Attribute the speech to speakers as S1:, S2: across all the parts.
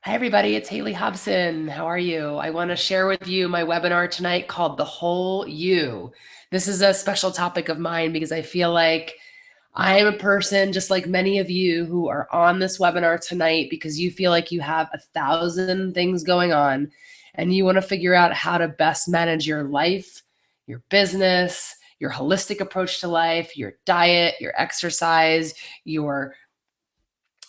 S1: Hi, everybody. It's Haley Hobson. How are you? I want to share with you my webinar tonight called The Whole You. This is a special topic of mine because I feel like I am a person, just like many of you, who are on this webinar tonight because you feel like you have 1,000 things going on and you want to figure out how to best manage your life, your business, your holistic approach to life, your diet, your exercise, your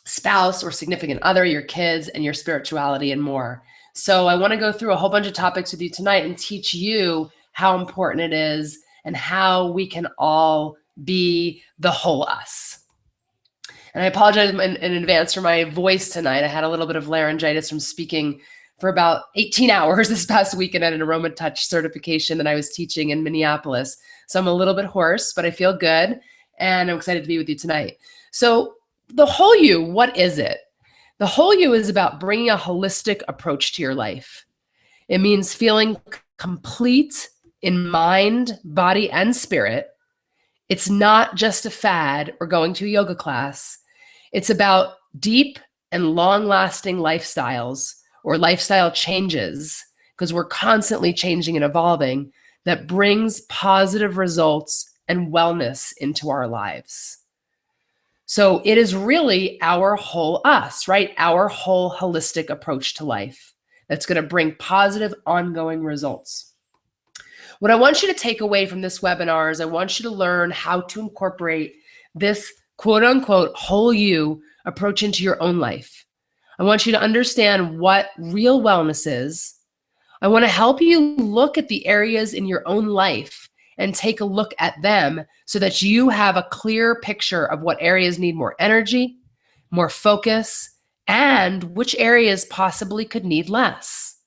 S1: spouse or significant other, your kids, and your spirituality and more. So I want to go through a whole bunch of topics with you tonight and teach you how important it is and how we can all be the whole us. And I apologize in advance for my voice tonight. I had a little bit of laryngitis from speaking for about 18 hours this past weekend at an Aroma Touch certification that I was teaching in Minneapolis. So I'm a little bit hoarse, but I feel good. And I'm excited to be with you tonight. So the whole you, what is it? The whole you is about bringing a holistic approach to your life. It means feeling complete in mind, body, and spirit. It's not just a fad or going to a yoga class. It's about deep and long-lasting lifestyles or lifestyle changes, because we're constantly changing and evolving, that brings positive results and wellness into our lives. So it is really our whole us, right? Our whole holistic approach to life that's going to bring positive ongoing results. What I want you to take away from this webinar is I want you to learn how to incorporate this quote unquote whole you approach into your own life. I want you to understand what real wellness is. I want to help you look at the areas in your own life and take a look at them so that you have a clear picture of what areas need more energy, more focus, and which areas possibly could need less.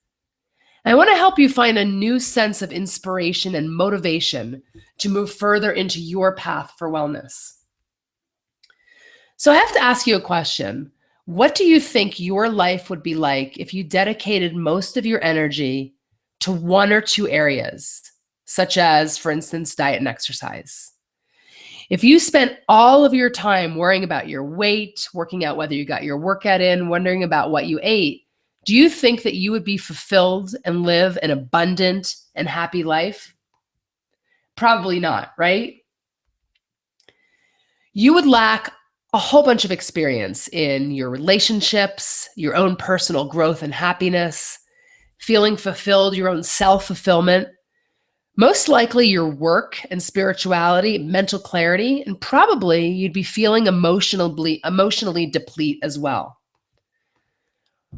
S1: I want to help you find a new sense of inspiration and motivation to move further into your path for wellness. So I have to ask you a question. What do you think your life would be like if you dedicated most of your energy to one or two areas, such as, for instance, diet and exercise? If you spent all of your time worrying about your weight, working out whether you got your workout in, wondering about what you ate, do you think that you would be fulfilled and live an abundant and happy life? Probably not, right? You would lack a whole bunch of experience in your relationships, your own personal growth and happiness, feeling fulfilled, your own self-fulfillment, most likely your work and spirituality, mental clarity, and probably you'd be feeling emotionally deplete as well.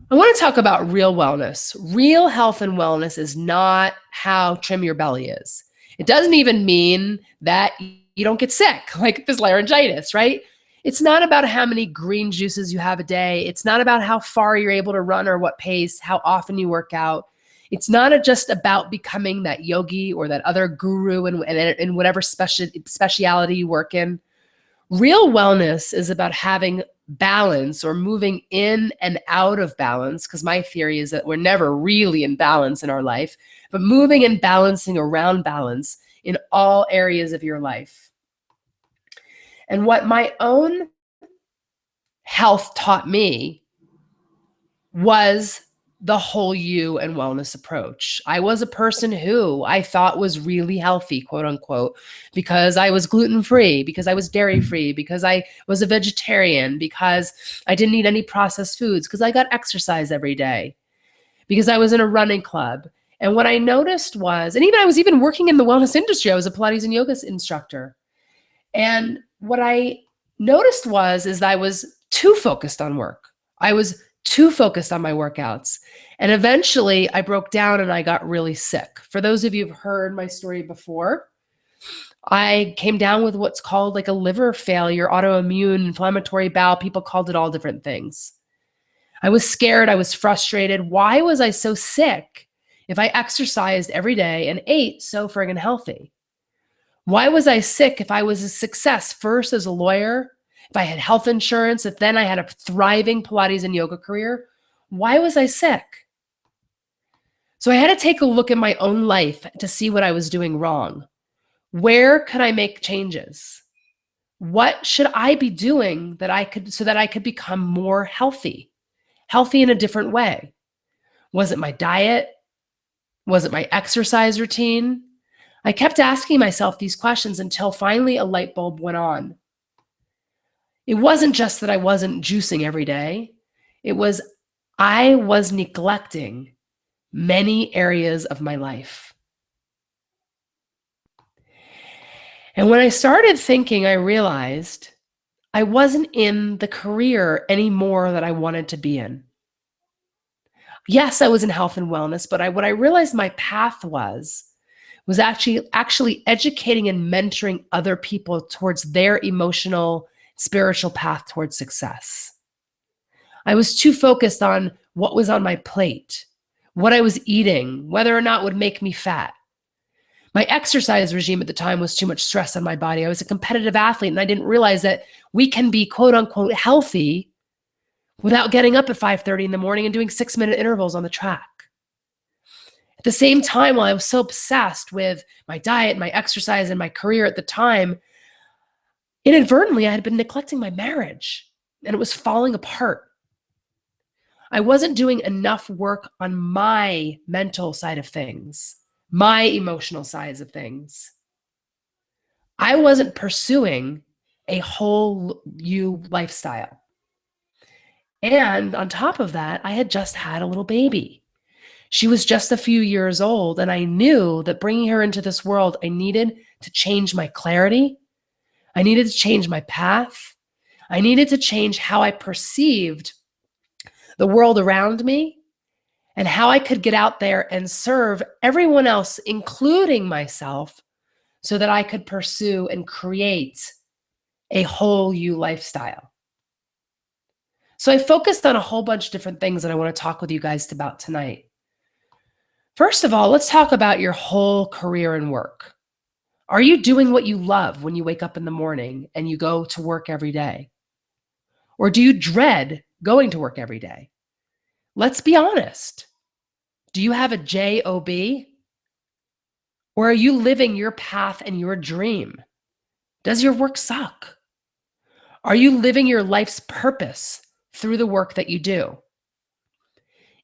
S1: I want to talk about real wellness. Real health and wellness is not how trim your belly is. It doesn't even mean that you don't get sick, like this laryngitis, right? It's not about how many green juices you have a day. It's not about how far you're able to run or what pace, how often you work out. It's not just about becoming that yogi or that other guru in whatever speciality you work in. Real wellness is about having balance or moving in and out of balance, because my theory is that we're never really in balance in our life, but moving and balancing around balance in all areas of your life. And what my own health taught me was the whole you and wellness approach. I was a person who I thought was really healthy, quote unquote, because I was gluten-free, because I was dairy-free, because I was a vegetarian, because I didn't eat any processed foods, because I got exercise every day, because I was in a running club. And what I noticed was, and even I was even working in the wellness industry, I was a Pilates and yoga instructor. And what I noticed is that I was too focused on work. I was too focused on my workouts. And eventually I broke down and I got really sick. For those of you who've heard my story before, I came down with what's called like a liver failure, autoimmune, inflammatory bowel. People called it all different things. I was scared. I was frustrated. Why was I so sick if I exercised every day and ate so friggin' healthy? Why was I sick if I was a success first as a lawyer, if I had health insurance, if then I had a thriving Pilates and yoga career? Why was I sick? So I had to take a look at my own life to see what I was doing wrong. Where could I make changes? What should I be doing so that I could become more healthy? healthy in a different way? Was it my diet? Was it my exercise routine? I kept asking myself these questions until finally a light bulb went on. It wasn't just that I wasn't juicing every day. It was I was neglecting many areas of my life. And when I started thinking, I realized I wasn't in the career anymore that I wanted to be in. Yes, I was in health and wellness, but what I realized my path was actually educating and mentoring other people towards their emotional, spiritual path towards success. I was too focused on what was on my plate, what I was eating, whether or not it would make me fat. My exercise regime at the time was too much stress on my body. I was a competitive athlete, and I didn't realize that we can be quote unquote healthy without getting up at 5:30 in the morning and doing 6-minute intervals on the track. At the same time, while I was so obsessed with my diet, my exercise, and my career at the time, inadvertently, I had been neglecting my marriage, and it was falling apart. I wasn't doing enough work on my mental side of things, my emotional sides of things. I wasn't pursuing a whole you lifestyle. And on top of that, I had just had a little baby. She was just a few years old, and I knew that bringing her into this world, I needed to change my clarity. I needed to change my path. I needed to change how I perceived the world around me and how I could get out there and serve everyone else, including myself, so that I could pursue and create a whole you lifestyle. So I focused on a whole bunch of different things that I want to talk with you guys about tonight. First of all, let's talk about your whole career and work. Are you doing what you love when you wake up in the morning and you go to work every day? Or do you dread going to work every day? Let's be honest. Do you have a job? Or are you living your path and your dream? Does your work suck? Are you living your life's purpose through the work that you do?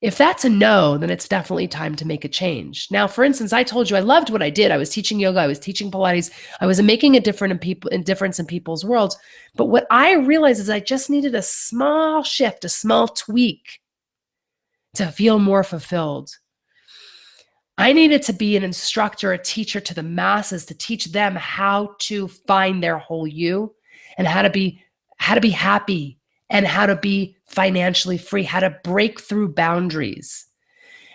S1: If that's a no, then it's definitely time to make a change. Now, for instance, I told you I loved what I did. I was teaching yoga. I was teaching Pilates. I was making a difference in people's worlds. But what I realized is I just needed a small shift, a small tweak to feel more fulfilled. I needed to be an instructor, a teacher to the masses, to teach them how to find their whole you and how to be happy and how to be financially free, how to break through boundaries.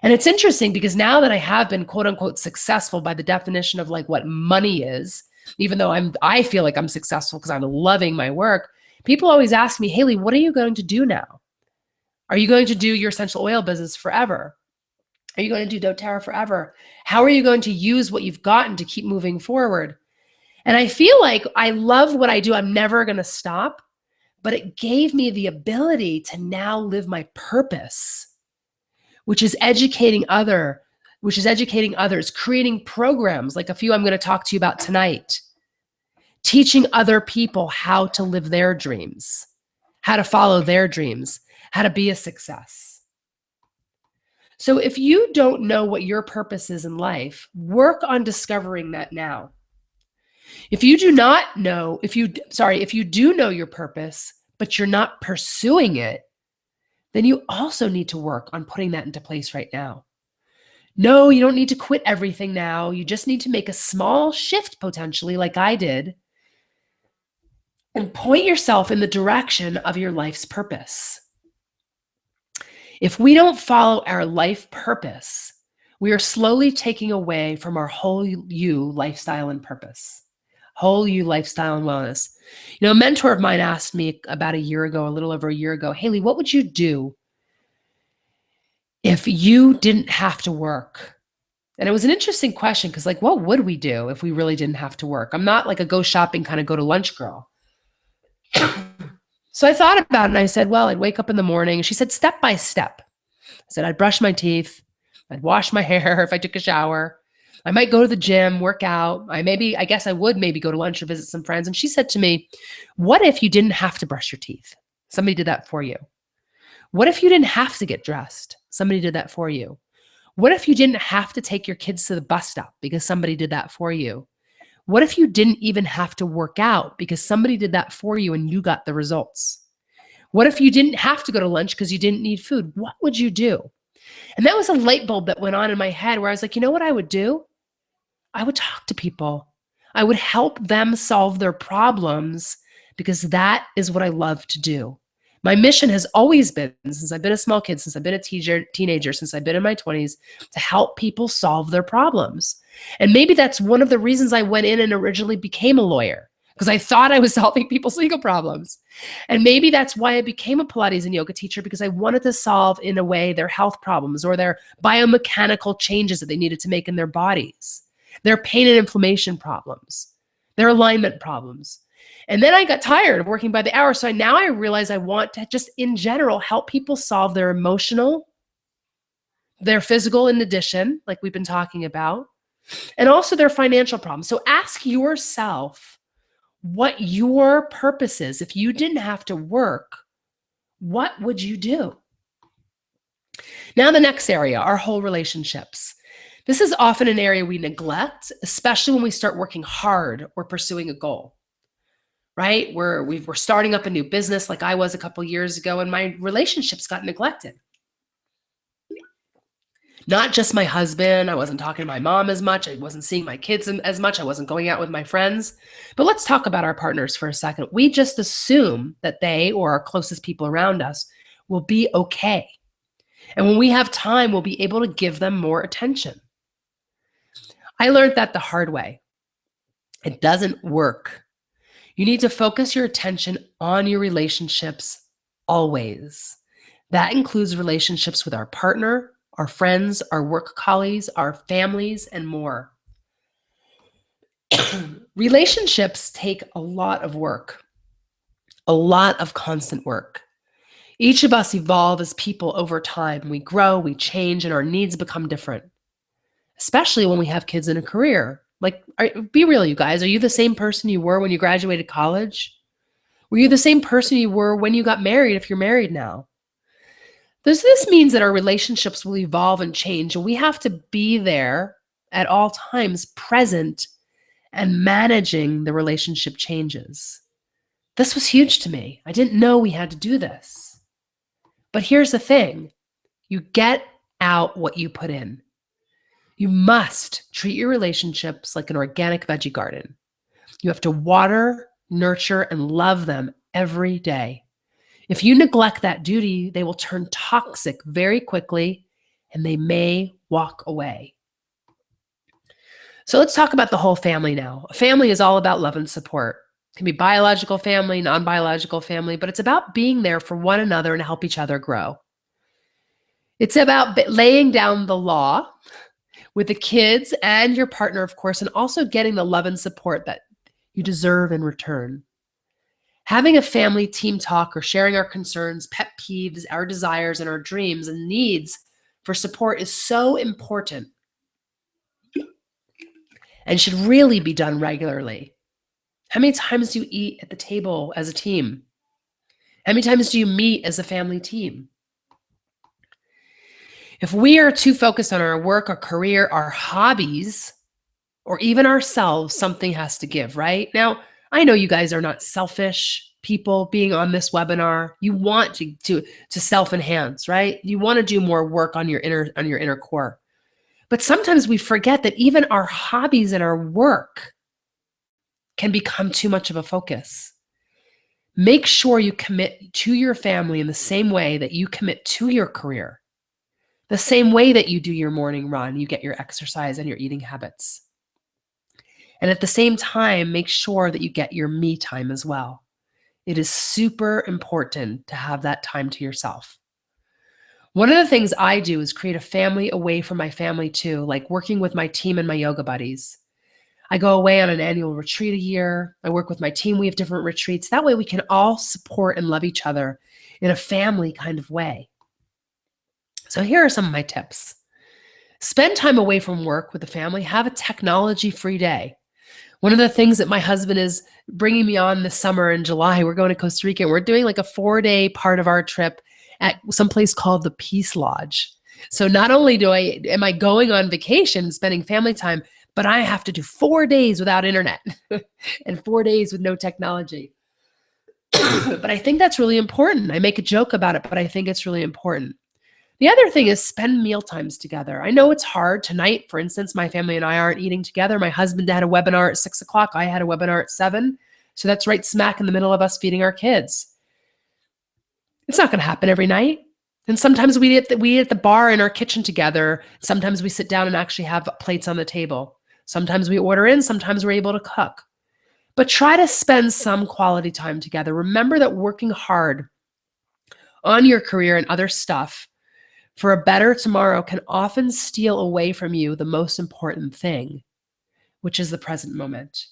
S1: And it's interesting because now that I have been quote unquote successful by the definition of like what money is, even though I feel like I'm successful because I'm loving my work, people always ask me, Haley, what are you going to do now? Are you going to do your essential oil business forever? Are you going to do doTERRA forever? How are you going to use what you've gotten to keep moving forward? And I feel like I love what I do. I'm never going to stop. But it gave me the ability to now live my purpose, which is educating others, creating programs like a few I'm going to talk to you about tonight, teaching other people how to live their dreams, how to follow their dreams, how to be a success. So if you don't know what your purpose is in life, work on discovering that now. If you do know your purpose, but you're not pursuing it, then you also need to work on putting that into place right now. No, you don't need to quit everything now. You just need to make a small shift potentially, like I did, and point yourself in the direction of your life's purpose. If we don't follow our life purpose, we are slowly taking away from our whole you lifestyle and purpose. Whole you lifestyle and wellness. You know, a mentor of mine asked me about a little over a year ago, Haley, what would you do if you didn't have to work? And it was an interesting question because, like, what would we do if we really didn't have to work? I'm not like a go shopping kind of go to lunch girl. So I thought about it and I said, well, I'd wake up in the morning. She said, step by step. I said, I'd brush my teeth. I'd wash my hair if I took a shower. I might go to the gym, work out. I guess I would maybe go to lunch or visit some friends. And she said to me, what if you didn't have to brush your teeth? Somebody did that for you. What if you didn't have to get dressed? Somebody did that for you. What if you didn't have to take your kids to the bus stop because somebody did that for you? What if you didn't even have to work out because somebody did that for you and you got the results? What if you didn't have to go to lunch because you didn't need food? What would you do? And that was a light bulb that went on in my head where I was like, you know what I would do? I would talk to people. I would help them solve their problems because that is what I love to do. My mission has always been, since I've been a small kid, since I've been a teenager, since I've been in my 20s, to help people solve their problems. And maybe that's one of the reasons I went in and originally became a lawyer, because I thought I was solving people's legal problems. And maybe that's why I became a Pilates and yoga teacher, because I wanted to solve, in a way, their health problems or their biomechanical changes that they needed to make in their bodies, their pain and inflammation problems, their alignment problems. And then I got tired of working by the hour. So now I realize I want to just, in general, help people solve their emotional, their physical in addition, like we've been talking about, and also their financial problems. So ask yourself what your purpose is. If you didn't have to work, what would you do? Now, the next area, our whole relationships. This is often an area we neglect, especially when we start working hard or pursuing a goal. Right? We're starting up a new business like I was a couple years ago, and my relationships got neglected. Not just my husband. I wasn't talking to my mom as much. I wasn't seeing my kids as much. I wasn't going out with my friends. But let's talk about our partners for a second. We just assume that they, or our closest people around us, will be okay. And when we have time, we'll be able to give them more attention. I learned that the hard way. It doesn't work. You need to focus your attention on your relationships always. That includes relationships with our partner, our friends, our work colleagues, our families, and more. Relationships take a lot of work, a lot of constant work. Each of us evolve as people over time. We grow, we change, and our needs become different, especially when we have kids and a career. Like, be real, you guys. Are you the same person you were when you graduated college? Were you the same person you were when you got married, if you're married now? This means that our relationships will evolve and change, and we have to be there at all times, present and managing the relationship changes. This was huge to me. I didn't know we had to do this. But here's the thing. You get out what you put in. You must treat your relationships like an organic veggie garden. You have to water, nurture, and love them every day. If you neglect that duty, they will turn toxic very quickly, and they may walk away. So let's talk about the whole family now. A family is all about love and support. It can be biological family, non-biological family, but it's about being there for one another and help each other grow. It's about laying down the law with the kids and your partner, of course, and also getting the love and support that you deserve in return. Having a family team talk or sharing our concerns, pet peeves, our desires, and our dreams and needs for support is so important and should really be done regularly. How many times do you eat at the table as a team? How many times do you meet as a family team? If we are too focused on our work, our career, our hobbies, or even ourselves, something has to give, right? Now, I know you guys are not selfish people being on this webinar. You want to self-enhance, right? You want to do more work on your inner core. But sometimes we forget that even our hobbies and our work can become too much of a focus. Make sure you commit to your family in the same way that you commit to your career. The same way that you do your morning run, you get your exercise and your eating habits. And at the same time, make sure that you get your me time as well. It is super important to have that time to yourself. One of the things I do is create a family away from my family too, like working with my team and my yoga buddies. I go away on an annual retreat a year. I work with my team. We have different retreats. That way we can all support and love each other in a family kind of way. So here are some of my tips. Spend time away from work with the family. Have a technology-free day. One of the things that my husband is bringing me on this summer in July, we're going to Costa Rica. And we're doing like a 4-day part of our trip. at some place called the Peace Lodge. So not only am I going on vacation, spending family time, but I have to do 4 days without internet and 4 days with no technology. But I think that's really important. I make a joke about it, but I think it's really important. The other thing is spend meal times together. I know it's hard. Tonight, for instance, my family and I aren't eating together. My husband had a webinar at 6 o'clock. I had a webinar at 7. So that's right smack in the middle of us feeding our kids. It's not going to happen every night. And sometimes we eat at the bar in our kitchen together. Sometimes we sit down and actually have plates on the table. Sometimes we order in. Sometimes we're able to cook. But try to spend some quality time together. Remember that working hard on your career and other stuff for a better tomorrow can often steal away from you the most important thing, which is the present moment.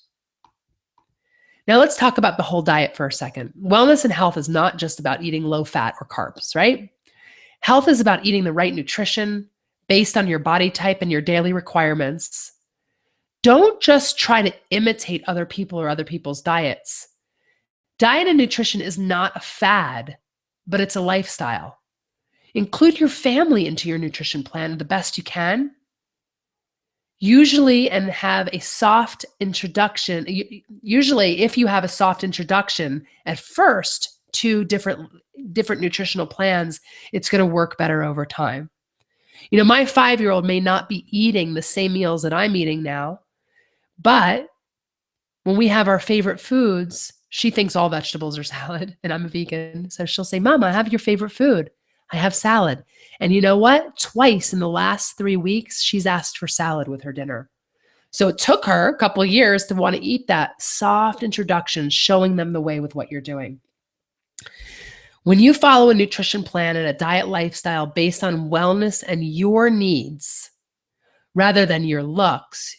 S1: Now let's talk about the whole diet for a second. Wellness and health is not just about eating low fat or carbs, right? Health is about eating the right nutrition based on your body type and your daily requirements. Don't just try to imitate other people or other people's diets. Diet and nutrition is not a fad, but it's a lifestyle. Include your family into your nutrition plan the best you can. Usually, and have a soft introduction. Usually, if you have a soft introduction at first to different nutritional plans, it's going to work better over time. You know, my 5-year-old may not be eating the same meals that I'm eating now, but when we have our favorite foods, she thinks all vegetables are salad, and I'm a vegan. So she'll say, Mama, have your favorite food. I have salad. And you know what? Twice in the last 3 weeks, she's asked for salad with her dinner. So it took her a couple of years to want to eat that. Soft introduction, showing them the way with what you're doing. When you follow a nutrition plan and a diet lifestyle based on wellness and your needs, rather than your looks,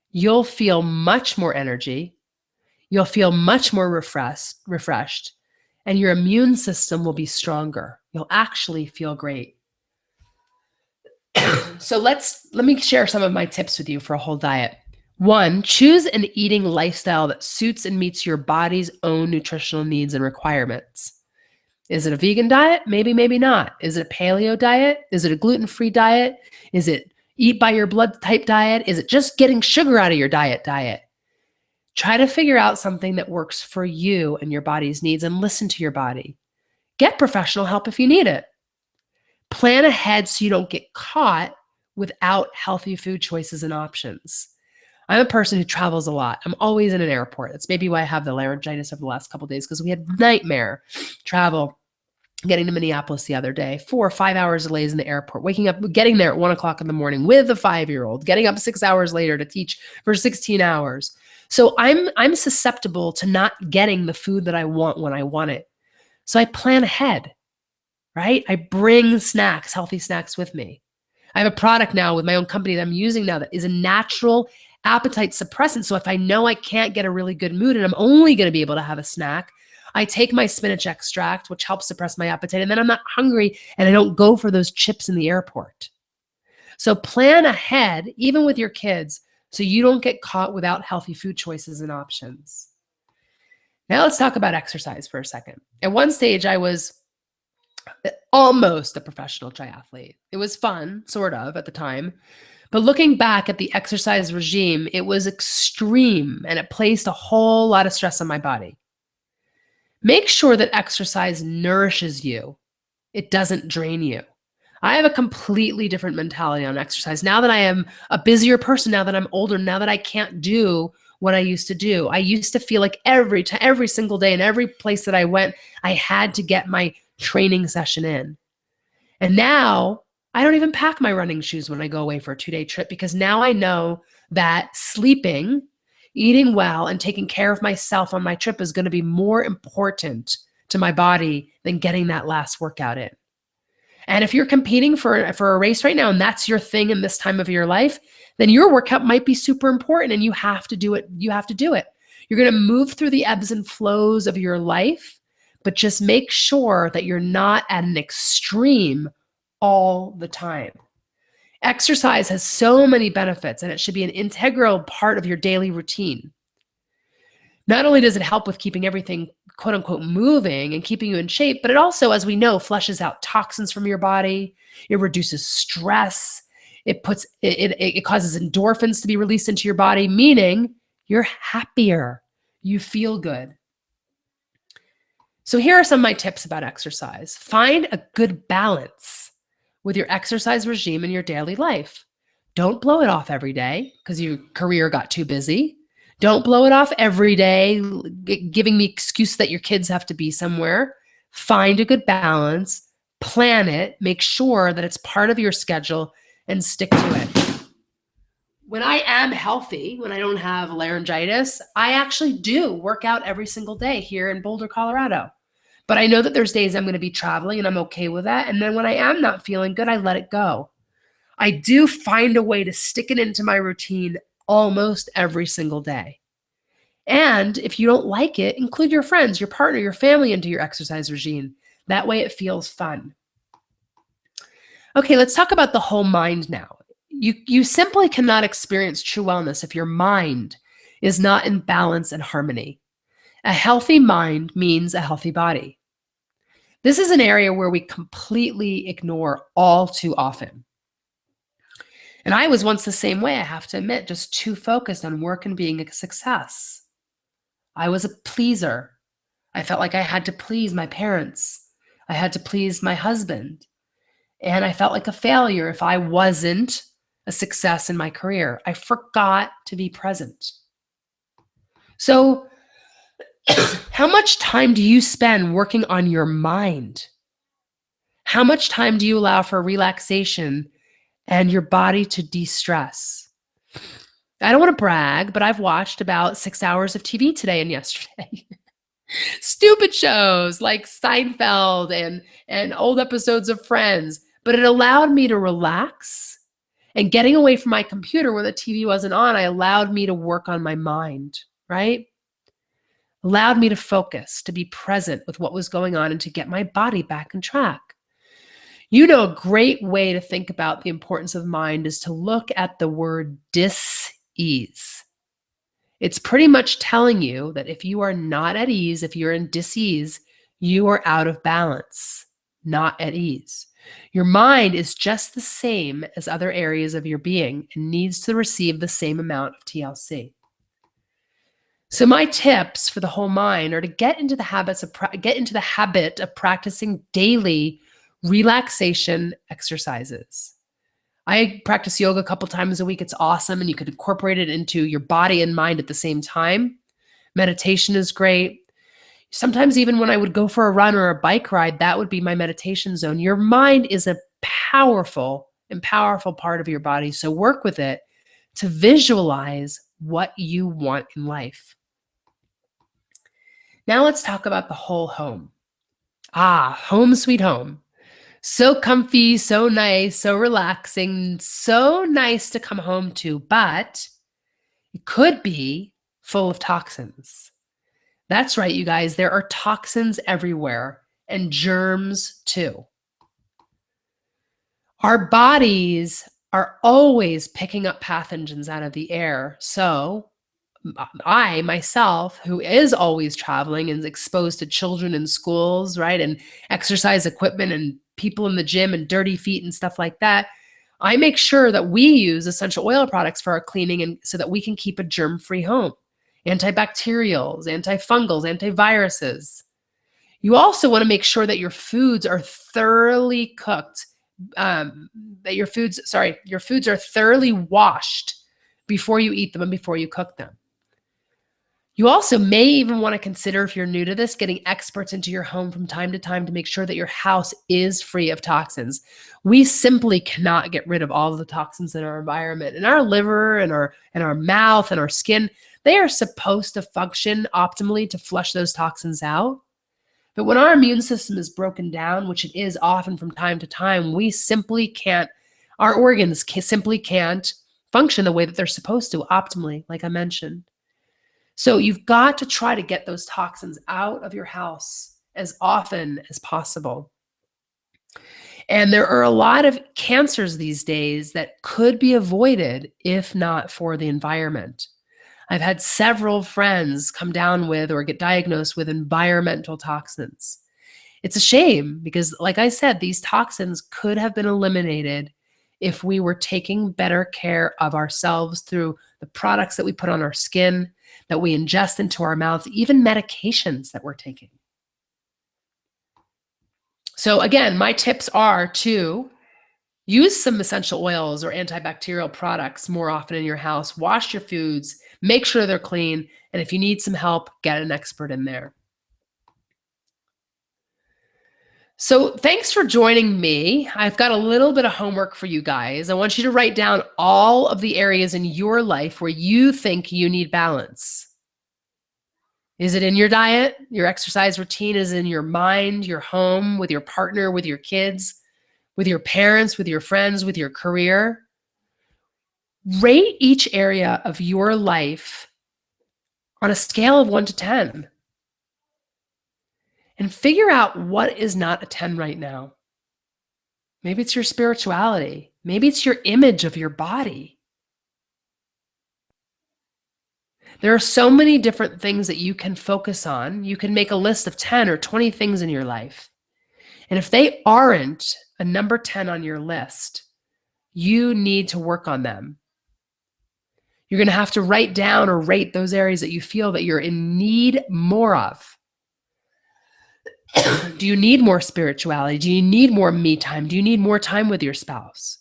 S1: you'll feel much more energy. You'll feel much more refreshed, and your immune system will be stronger. You'll actually feel great. So let me share some of my tips with you for a whole diet. 1, choose an eating lifestyle that suits and meets your body's own nutritional needs and requirements. Is it a vegan diet? Maybe, maybe not. Is it a paleo diet? Is it a gluten-free diet? Is it eat by your blood type diet? Is it just getting sugar out of your diet? Try to figure out something that works for you and your body's needs, and listen to your body. Get professional help if you need it. Plan ahead so you don't get caught without healthy food choices and options. I'm a person who travels a lot. I'm always in an airport. That's maybe why I have the laryngitis over the last couple of days, because we had nightmare travel getting to Minneapolis the other day. 4 or 5 hours delays in the airport, waking up, getting there at 1 o'clock in the morning with a 5-year-old, getting up 6 hours later to teach for 16 hours. So I'm susceptible to not getting the food that I want when I want it. So I plan ahead, right? I bring snacks, healthy snacks with me. I have a product now with my own company that I'm using now that is a natural appetite suppressant. So if I know I can't get a really good mood and I'm only going to be able to have a snack, I take my spinach extract, which helps suppress my appetite, and then I'm not hungry and I don't go for those chips in the airport. So plan ahead, even with your kids, so you don't get caught without healthy food choices and options. Now let's talk about exercise for a second. At one stage, I was almost a professional triathlete. It was fun, sort of, at the time. But looking back at the exercise regime, it was extreme and it placed a whole lot of stress on my body. Make sure that exercise nourishes you. It doesn't drain you. I have a completely different mentality on exercise. Now that I am a busier person, now that I'm older, now that I can't do what I used to do. I used to feel like every single day and every place that I went, I had to get my training session in. And now I don't even pack my running shoes when I go away for a 2-day trip, because now I know that sleeping, eating well, and taking care of myself on my trip is going to be more important to my body than getting that last workout in. And if you're competing for a race right now and that's your thing in this time of your life, then your workout might be super important and you have to do it. You have to do it. You're going to move through the ebbs and flows of your life, but just make sure that you're not at an extreme all the time. Exercise has so many benefits and it should be an integral part of your daily routine. Not only does it help with keeping everything quote unquote moving and keeping you in shape, but it also, as we know, flushes out toxins from your body. It reduces stress. It causes endorphins to be released into your body, meaning you're happier. You feel good. So here are some of my tips about exercise. Find a good balance with your exercise regime in your daily life. Don't blow it off every day because your career got too busy. Don't blow it off every day, giving the excuse that your kids have to be somewhere. Find a good balance, plan it, make sure that it's part of your schedule, and stick to it. When I am healthy, when I don't have laryngitis, I actually do work out every single day here in Boulder, Colorado. But I know that there's days I'm going to be traveling and I'm okay with that. And then when I am not feeling good, I let it go. I do find a way to stick it into my routine almost every single day. And if you don't like it, include your friends, your partner, your family into your exercise regime. That way it feels fun. Okay, let's talk about the whole mind now. You simply cannot experience true wellness if your mind is not in balance and harmony. A healthy mind means a healthy body. This is an area where we completely ignore all too often. And I was once the same way, I have to admit, just too focused on work and being a success. I was a pleaser. I felt like I had to please my parents. I had to please my husband. And I felt like a failure if I wasn't a success in my career. I forgot to be present. So, how much time do you spend working on your mind? How much time do you allow for relaxation and your body to de-stress? I don't want to brag, but I've watched about 6 hours of TV today and yesterday. Stupid shows like Seinfeld and old episodes of Friends, but it allowed me to relax. And getting away from my computer when the TV wasn't on, I allowed me to work on my mind, right? Allowed me to focus, to be present with what was going on and to get my body back on track. You know, a great way to think about the importance of mind is to look at the word dis-ease. It's pretty much telling you that if you are not at ease, if you're in dis-ease, you are out of balance, not at ease. Your mind is just the same as other areas of your being and needs to receive the same amount of TLC. So my tips for the whole mind are to get into the habit of practicing daily relaxation exercises. I practice yoga a couple times a week. It's awesome, and you could incorporate it into your body and mind at the same time. Meditation is great. Sometimes even when I would go for a run or a bike ride, that would be my meditation zone. Your mind is a powerful part of your body, so work with it to visualize what you want in life. Now let's talk about the whole home. Home sweet home. So comfy, so nice, so relaxing, so nice to come home to, but it could be full of toxins. That's right, you guys, there are toxins everywhere and germs too. Our bodies are always picking up pathogens out of the air. So I myself, who is always traveling and is exposed to children in schools, right, and exercise equipment and people in the gym and dirty feet and stuff like that, I make sure that we use essential oil products for our cleaning and so that we can keep a germ-free home. Antibacterials, antifungals, antiviruses. You also want to make sure that your foods are thoroughly cooked, your foods are thoroughly washed before you eat them and before you cook them. You also may even want to consider, if you're new to this, getting experts into your home from time to time to make sure that your house is free of toxins. We simply cannot get rid of all of the toxins in our environment. And our liver and our mouth and our skin, they are supposed to function optimally to flush those toxins out. But when our immune system is broken down, which it is often from time to time, we simply can't, our organs simply can't function the way that they're supposed to optimally, like I mentioned. So you've got to try to get those toxins out of your house as often as possible. And there are a lot of cancers these days that could be avoided if not for the environment. I've had several friends come down with or get diagnosed with environmental toxins. It's a shame because, like I said, these toxins could have been eliminated if we were taking better care of ourselves through the products that we put on our skin, that we ingest into our mouths, even medications that we're taking. So again, my tips are to use some essential oils or antibacterial products more often in your house. Wash your foods, make sure they're clean, and if you need some help, get an expert in there. So thanks for joining me. I've got a little bit of homework for you guys. I want you to write down all of the areas in your life where you think you need balance. Is it in your diet, your exercise routine? Is it in your mind, your home, with your partner, with your kids, with your parents, with your friends, with your career? Rate each area of your life on a scale of 1 to 10. And figure out what is not a 10 right now. Maybe it's your spirituality. Maybe it's your image of your body. There are so many different things that you can focus on. You can make a list of 10 or 20 things in your life. And if they aren't a number 10 on your list, you need to work on them. You're going to have to write down or rate those areas that you feel that you're in need more of. Do you need more spirituality? Do you need more me time? Do you need more time with your spouse?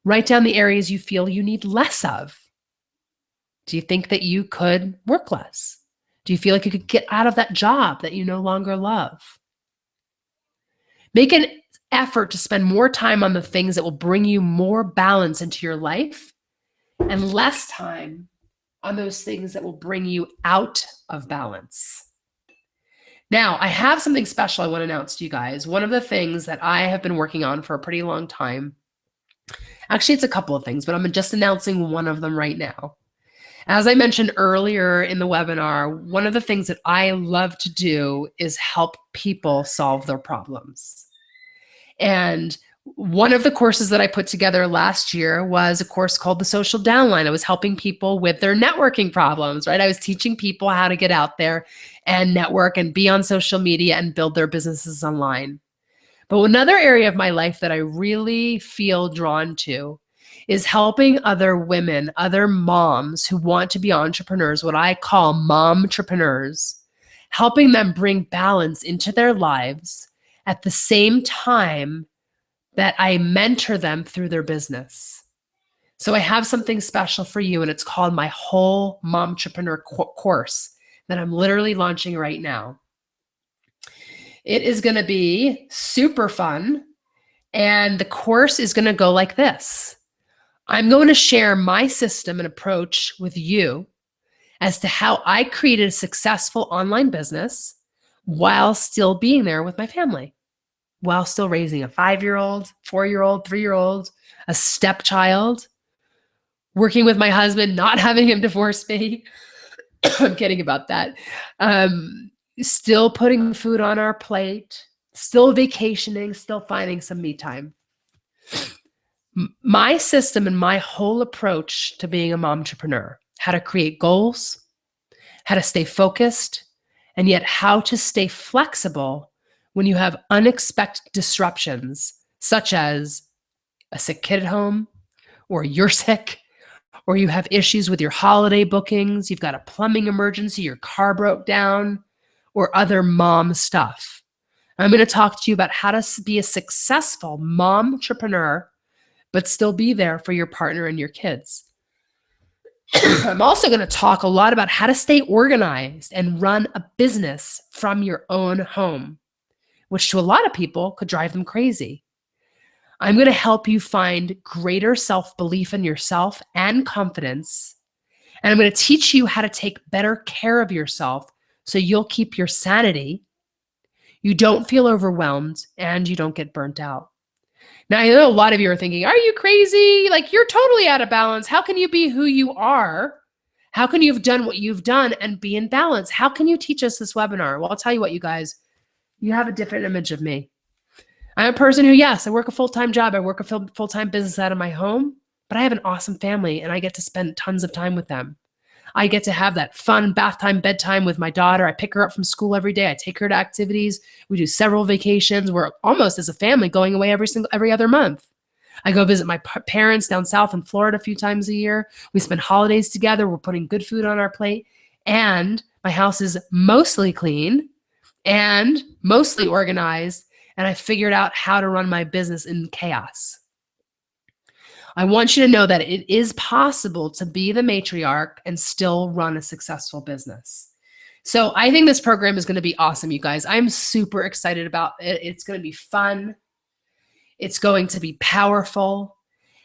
S1: Write down the areas you feel you need less of. Do you think that you could work less? Do you feel like you could get out of that job that you no longer love? Make an effort to spend more time on the things that will bring you more balance into your life and less time on those things that will bring you out of balance. Now, I have something special I want to announce to you guys. One of the things that I have been working on for a pretty long time, actually, it's a couple of things, but I'm just announcing one of them right now. As I mentioned earlier in the webinar, one of the things that I love to do is help people solve their problems. And one of the courses that I put together last year was a course called the Social Downline. I was helping people with their networking problems, right? I was teaching people how to get out there and network and be on social media and build their businesses online. But another area of my life that I really feel drawn to is helping other women, other moms who want to be entrepreneurs, what I call momtrepreneurs, helping them bring balance into their lives at the same time that I mentor them through their business. So I have something special for you, and it's called my Whole Momtrepreneur course that I'm literally launching right now. It is going to be super fun, and the course is going to go like this. I'm going to share my system and approach with you as to how I created a successful online business while still being there with my family, while still raising a 5-year-old, 4-year-old, 3-year-old, a stepchild, working with my husband, not having him divorce me. I'm kidding about that. Still putting food on our plate, still vacationing, still finding some me time. My system and my whole approach to being a momtrepreneur, how to create goals, how to stay focused, and yet how to stay flexible when you have unexpected disruptions, such as a sick kid at home, or you're sick, or you have issues with your holiday bookings, you've got a plumbing emergency, your car broke down, or other mom stuff. I'm going to talk to you about how to be a successful momtrepreneur, but still be there for your partner and your kids. I'm also going to talk a lot about how to stay organized and run a business from your own home, which to a lot of people could drive them crazy. I'm going to help you find greater self-belief in yourself and confidence. And I'm going to teach you how to take better care of yourself so you'll keep your sanity, you don't feel overwhelmed, and you don't get burnt out. Now, I know a lot of you are thinking, are you crazy? Like, you're totally out of balance. How can you be who you are? How can you have done what you've done and be in balance? How can you teach us this webinar? Well, I'll tell you what, you guys, you have a different image of me. I'm a person who, yes, I work a full-time job. I work a full-time business out of my home, but I have an awesome family and I get to spend tons of time with them. I get to have that fun bath time, bedtime with my daughter. I pick her up from school every day. I take her to activities. We do several vacations. We're almost as a family going away every other month. I go visit my parents down south in Florida a few times a year. We spend holidays together. We're putting good food on our plate. And my house is mostly clean and mostly organized. And I figured out how to run my business in chaos. I want you to know that it is possible to be the matriarch and still run a successful business. So I think this program is going to be awesome, you guys. I'm super excited about it. It's going to be fun. It's going to be powerful.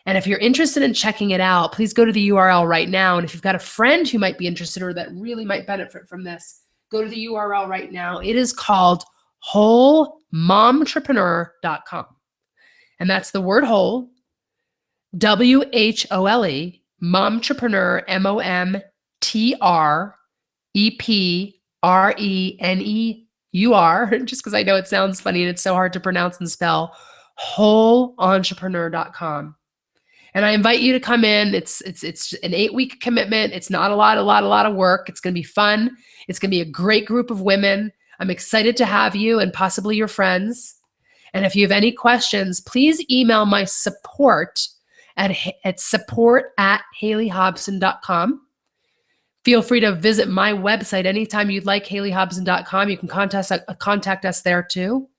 S1: And if you're interested in checking it out, please go to the URL right now. And if you've got a friend who might be interested or that really might benefit from this, go to the URL right now. It is called wholemomtrepreneur.com. And that's the word whole, WHOLE, momtrepreneur, MOMTREPRENEUR, just because I know it sounds funny and it's so hard to pronounce and spell, wholeentrepreneur.com. And I invite you to come in. It's an 8-week commitment. It's not a lot of work. It's going to be fun. It's going to be a great group of women. I'm excited to have you and possibly your friends. And if you have any questions, please email my support at support@HaleyHobson.com. Feel free to visit my website anytime you'd like, HaleyHobson.com. You can contact us there too.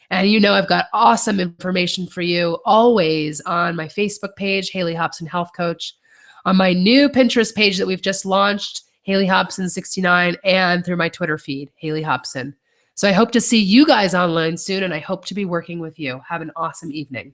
S1: And you know I've got awesome information for you always on my Facebook page, Haley Hobson Health Coach, on my new Pinterest page that we've just launched, Haley Hobson 69, and through my Twitter feed, Haley Hobson. So I hope to see you guys online soon, and I hope to be working with you. Have an awesome evening.